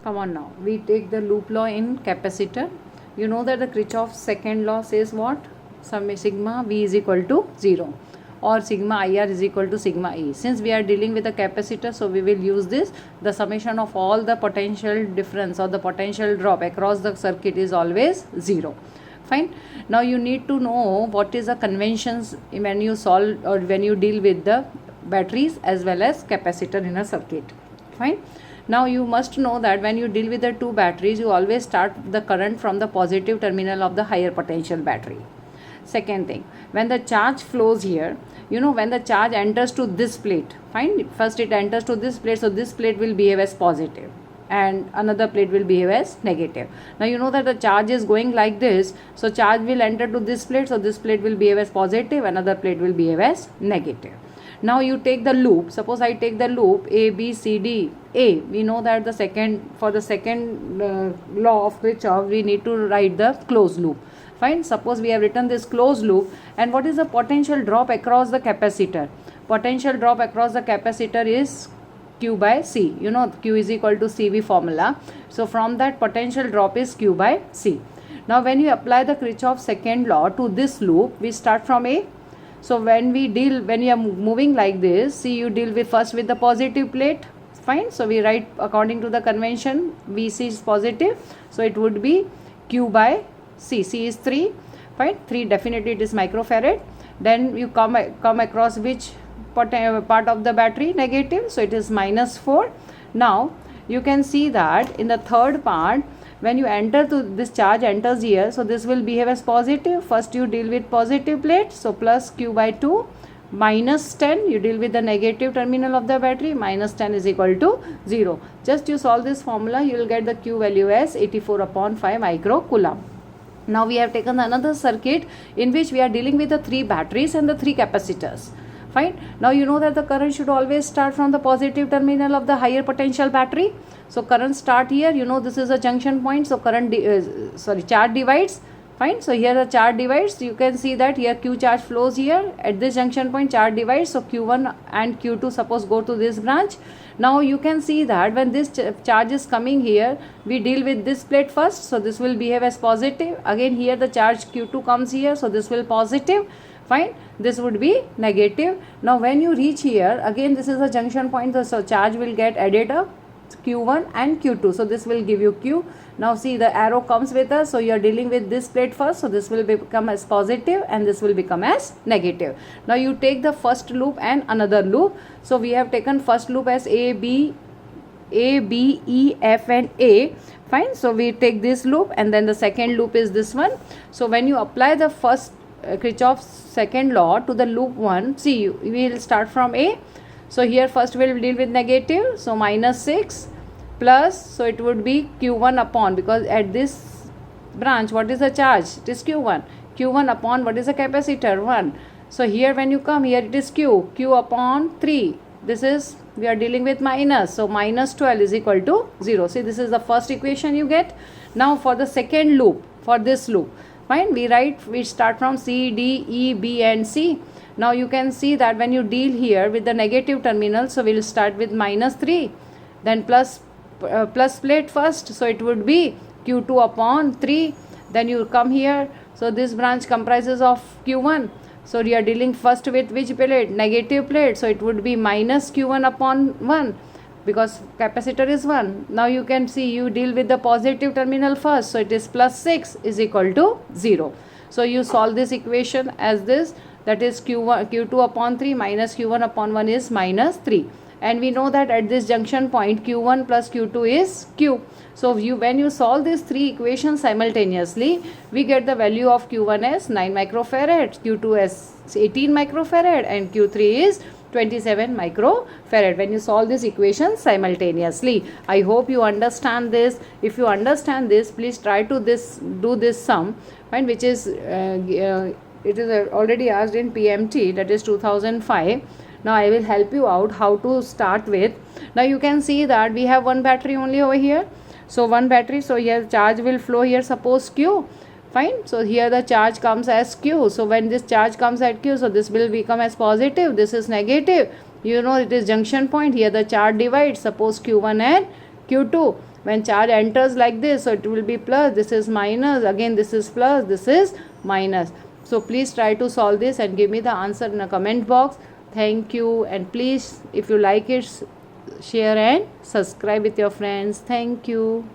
Come on now, we take the loop law in capacitor. You know that the Kirchhoff's second law says what? Sigma V is equal to 0 or sigma IR is equal to sigma E. Since we are dealing with a capacitor, so we will use this. The summation of all the potential difference or the potential drop across the circuit is always 0. Fine. Now you need to know what is the conventions when you solve or when you deal with the batteries as well as capacitor in a circuit. Fine. Now you must know that when you deal with the two batteries, you always start the current from the positive terminal of the higher potential battery. Second thing, when the charge flows here, you know, when the charge enters to this plate, fine, first it enters to this plate, so this plate will behave as positive and another plate will behave as negative. Now you know that the charge is going like this, so charge will enter to this plate, so this plate will behave as positive, another plate will behave as negative. Now you take the loop. Suppose I take the loop A, B, C, D, A. We know that for the second law of Kirchhoff, we need to write the closed loop. Fine. Suppose we have written this closed loop, and what is the potential drop across the capacitor? Potential drop across the capacitor is Q by C. You know, Q is equal to CV formula. So from that, potential drop is Q by C. Now when you apply the Kirchhoff's second law to this loop, we start from A. So when you are moving like this, see, you deal with first with the positive plate. Fine. So we write according to the convention, VC is positive, so it would be Q by C. C is 3. Fine. 3, definitely it is microfarad. Then you come across which part of the battery? Negative. So it is -4. Now you can see that in the third part, when you enter to this charge enters here, so this will behave as positive. First you deal with positive plate, so plus Q by 2, -10, you deal with the negative terminal of the battery, -10 is equal to 0. Just you solve this formula, you will get the Q value as 84/5 microcoulomb. Now we have taken another circuit in which we are dealing with the 3 batteries and the 3 capacitors. Fine. Now you know that the current should always start from the positive terminal of the higher potential battery. So current start here. You know this is a junction point. So charge divides. Fine. So here the charge divides. You can see that here Q charge flows here at this junction point. Charge divides. So Q1 and Q2 suppose go to this branch. Now you can see that when this charge is coming here, we deal with this plate first. So this will behave as positive. Again here the charge Q2 comes here. So this will positive. Fine. This would be negative. Now when you reach here, again this is a junction point, so charge will get added up, Q1 and Q2. So this will give you Q. Now see, the arrow comes with us, so you are dealing with this plate first, so this will become as positive and this will become as negative. Now you take the first loop and another loop. So we have taken first loop as A, B, E, F and A. Fine. So we take this loop and then the second loop is this one. So when you apply the first Kirchhoff's second law to the loop 1, see, we will start from A. So here first we will deal with negative, so -6 plus, so it would be Q1 upon, because at this branch what is the charge? It is Q1. Q1 upon what is the capacitor? 1. So here when you come here, it is Q upon 3. This is, we are dealing with minus, so -12 is equal to 0. See, this is the first equation you get. Now for the second loop, for this loop, fine, we start from C, D, E, B and C. Now you can see that when you deal here with the negative terminal, so we will start with -3, then plus plate first, so it would be Q2 upon 3. Then you come here, so this branch comprises of Q1. So you are dealing first with which plate? Negative plate, so it would be minus Q1 upon 1. Because capacitor is 1. Now you can see you deal with the positive terminal first. So it is +6 is equal to 0. So you solve this equation as this, that is Q2 upon 3 minus Q1 upon 1 is -3. And we know that at this junction point Q1 plus Q2 is Q. So when you solve these 3 equations simultaneously, we get the value of Q1 as 9 microfarad, Q2 as 18 microfarad and Q3 is 27 microfarad when you solve this equation simultaneously. I hope you understand this. If you understand this, please try to do this sum, right, which is it is already asked in PMT, that is 2005. Now I will help you out how to start with. Now you can see that we have one battery only over here. So one battery, so here charge will flow here, suppose Q. Fine. So here the charge comes as Q. So when this charge comes at Q, so this will become as positive, this is negative. You know it is junction point. Here the charge divides, suppose Q1 and Q2. When charge enters like this, so it will be plus, this is minus, again this is plus, this is minus. So please try to solve this and give me the answer in a comment box. Thank you, and please, if you like it, share and subscribe with your friends. Thank you.